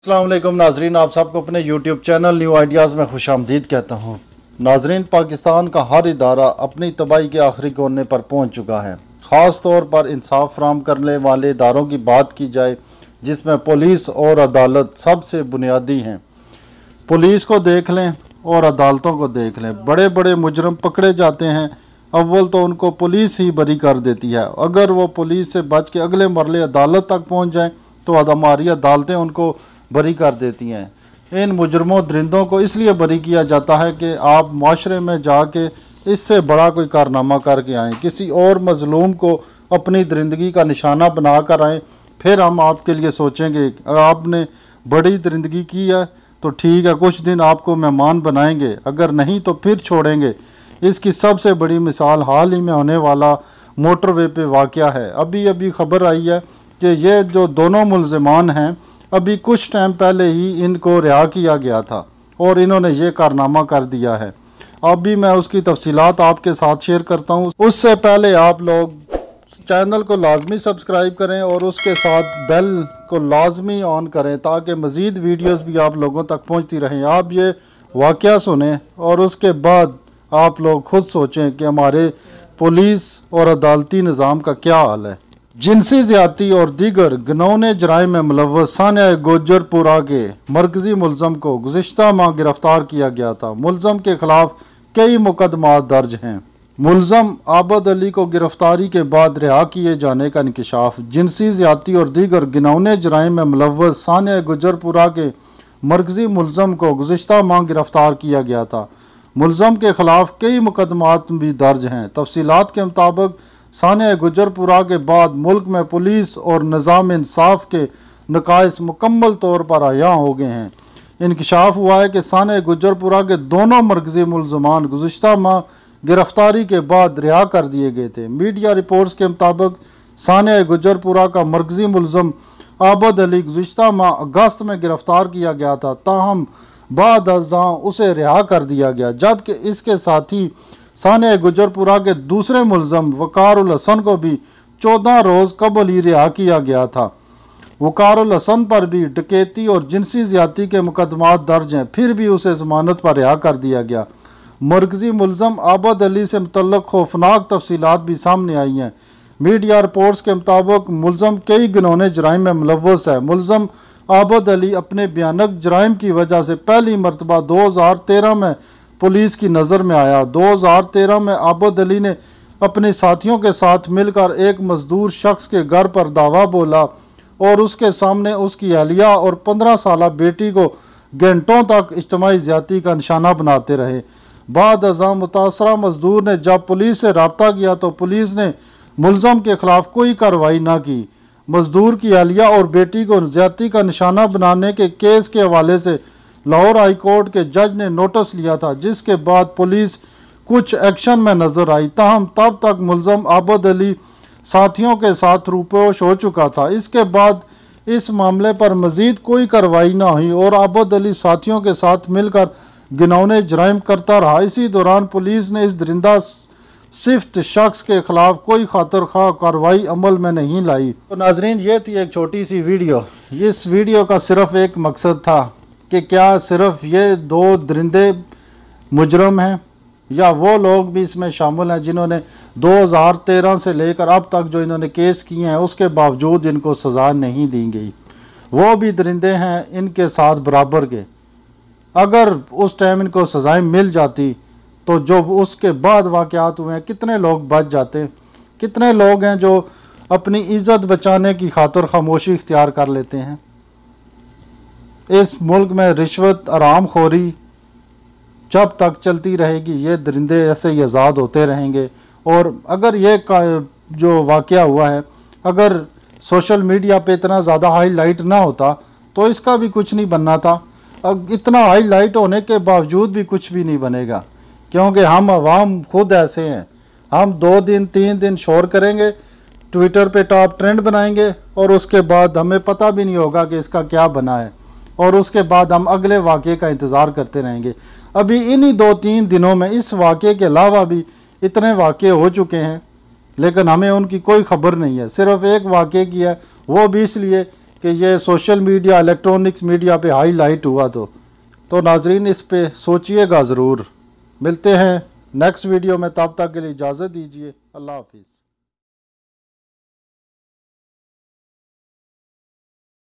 अस्सलाम वालेकुम नाजरीन, आप सबको अपने यूट्यूब चैनल न्यू आइडियाज़ में खुशामदीद कहता हूँ। नाजरीन, पाकिस्तान का हर इदारा अपनी तबाही के आखिरी कोने पर पहुँच चुका है। ख़ास तौर पर इंसाफ फराहम करने वाले इदारों की बात की जाए, जिसमें पुलिस और अदालत सबसे बुनियादी हैं। पुलिस को देख लें और अदालतों को देख लें, बड़े बड़े मुजरम पकड़े जाते हैं, अव्वल तो उनको पुलिस ही बरी कर देती है। अगर वो पुलिस से बच के अगले मरले अदालत तक पहुँच जाएँ तो हमारी अदालतें उनको बरी कर देती हैं। इन मुजरमों दरिंदों को इसलिए बरी किया जाता है कि आप माशरे में जाके इससे बड़ा कोई कारनामा करके आएँ, किसी और मजलूम को अपनी दरिंदगी का निशाना बना कर आएँ, फिर हम आपके लिए सोचेंगे। अगर आपने बड़ी दरिंदगी की है तो ठीक है, कुछ दिन आपको मेहमान बनाएंगे, अगर नहीं तो फिर छोड़ेंगे। इसकी सबसे बड़ी मिसाल हाल ही में होने वाला मोटरवे पे वाक़या है। अभी अभी खबर आई है कि ये जो दोनों मुल्ज़िमान हैं, अभी कुछ टाइम पहले ही इनको रिहा किया गया था और इन्होंने ये कारनामा कर दिया है। अभी मैं उसकी तफसीलात आपके साथ शेयर करता हूँ। उससे पहले आप लोग चैनल को लाजमी सब्सक्राइब करें और उसके साथ बेल को लाजमी ऑन करें ताकि मज़ीद वीडियोस भी आप लोगों तक पहुँचती रहें। आप ये वाक़या सुनें और उसके बाद आप लोग खुद सोचें कि हमारे पुलिस और अदालती निज़ाम का क्या हाल है। जिनसी ज़्यादती और दीगर घिनौने जराइम में मुलव्वस सानिया गुजरपुरा के मरकज़ी मुल्ज़म को गुज़िश्ता माह गिरफ़्तार किया गया था। मुल्ज़म के ख़िलाफ़ कई मुकदमात दर्ज हैं। मुल्ज़म आबद अली को गिरफ़्तारी के बाद रिहा किए जाने का इंकशाफ। जिनसी ज़्यादती और दीगर घिनौने जराइम में मुलव्वस सानिया गुजरपुरा के मरकज़ी मुल्ज़म को गुज़िश्ता माह गिरफ़्तार किया गया था। मुल्ज़म के ख़िलाफ़ कई मुकदमात भी दर्ज हैं। तफसीलात के मुताबिक सानिया गुजरपुरा के बाद मुल्क में पुलिस और निज़ाम इंसाफ के नकाइस मुकम्मल तौर पर आया हो गए हैं। इंकशाफ हुआ है कि सानिया गुजरपुरा के दोनों मरकज़ी मुल्ज़मान गुज़िश्ता माह गिरफ़्तारी के बाद रिहा कर दिए गए थे। मीडिया रिपोर्ट्स के मुताबिक सानिया गुजरपुरा का मरकज़ी मुल्ज़म आबद अली गुज़िश्ता माह अगस्त में गिरफ़्तार किया गया था, ताहम बाद अज़ां उसे रिहा कर दिया गया, जबकि इसके साथी सानिया गुजरपुरा के दूसरे मुल्ज़म वक़ारुल हसन को भी 14 रोज़ कबल ही रिहा किया गया था। वक़ारुल हसन पर भी डकैती और जिनसी ज़्यादती के मुकदमात दर्ज हैं, फिर भी उसे ज़मानत पर रिहा कर दिया गया। मरकज़ी मुल्ज़म आबद अली से मुतल्लक़ खौफनाक तफसीलात भी सामने आई हैं। मीडिया रिपोर्ट्स के मुताबिक मुल्ज़म कई घिनौने जराइम में मुलव्वस है। मुल्ज़म आबद अली अपने भयानक जराइम की वजह से पहली मरतबा 2013 में पुलिस की नज़र में आया। 2013 में आबद अली ने अपने साथियों के साथ मिलकर एक मजदूर शख्स के घर पर दावा बोला और उसके सामने उसकी अहलिया और 15 साला बेटी को घंटों तक इज्तिमाई ज़्यादती का निशाना बनाते रहे। बाद अज़ां मुतासरा मजदूर ने जब पुलिस से रब्ता किया तो पुलिस ने मुल्ज़म के ख़िलाफ़ कोई कार्रवाई न की। मजदूर की अहलिया और बेटी को ज़्यादती का निशाना बनाने के केस के हवाले से लाहौर हाई कोर्ट के जज ने नोटिस लिया था, जिसके बाद पुलिस कुछ एक्शन में नज़र आई। ताहम तब तक मुल्ज़म आबद अली साथियों के साथ रूपोश हो चुका था। इसके बाद इस मामले पर मज़ीद कोई कार्रवाई न हुई और आबद अली साथियों के साथ मिलकर घिनौने जराइम करता रहा। इसी दौरान पुलिस ने इस दरिंदा सिफ्त शख्स के ख़िलाफ़ कोई खातिर खा कार्रवाई अमल में नहीं लाई। तो नाजरीन, ये थी एक छोटी सी वीडियो। इस वीडियो का सिर्फ़ एक मकसद था कि क्या सिर्फ ये दो दरिंदे मुजरम हैं या वो लोग भी इसमें शामिल हैं जिन्होंने 2013 से लेकर अब तक जो इन्होंने केस किए हैं उसके बावजूद इनको सज़ा नहीं दी गई। वो भी दरिंदे हैं इनके साथ बराबर के। अगर उस टाइम इनको सज़ाएं मिल जाती तो जो उसके बाद वाक़यात हुए हैं, कितने लोग बच जाते। कितने लोग हैं जो अपनी इज़्ज़त बचाने की खातिर खामोशी इख्तियार कर लेते हैं। इस मुल्क में रिश्वत आराम खोरी जब तक चलती रहेगी, ये दरिंदे ऐसे ही आज़ाद होते रहेंगे। और अगर ये जो वाक़या हुआ है, अगर सोशल मीडिया पे इतना ज़्यादा हाईलाइट ना होता तो इसका भी कुछ नहीं बनना था। अब इतना हाईलाइट होने के बावजूद भी कुछ भी नहीं बनेगा, क्योंकि हम अवाम खुद ऐसे हैं। हम 2 दिन 3 दिन शोर करेंगे, ट्विटर पे टॉप ट्रेंड बनाएंगे और उसके बाद हमें पता भी नहीं होगा कि इसका क्या बना है और उसके बाद हम अगले वाक़े का इंतज़ार करते रहेंगे। अभी इन्हीं 2-3 दिनों में इस वाक़े के अलावा भी इतने वाक़े हो चुके हैं, लेकिन हमें उनकी कोई ख़बर नहीं है। सिर्फ़ एक वाक़े की है, वो भी इसलिए कि ये सोशल मीडिया, इलेक्ट्रॉनिक्स मीडिया पे हाईलाइट हुआ तो नाजरीन इस पे सोचिएगा ज़रूर। मिलते हैं नेक्स्ट वीडियो में, तब तक के लिए इजाज़त दीजिए। अल्लाह हाफिज़।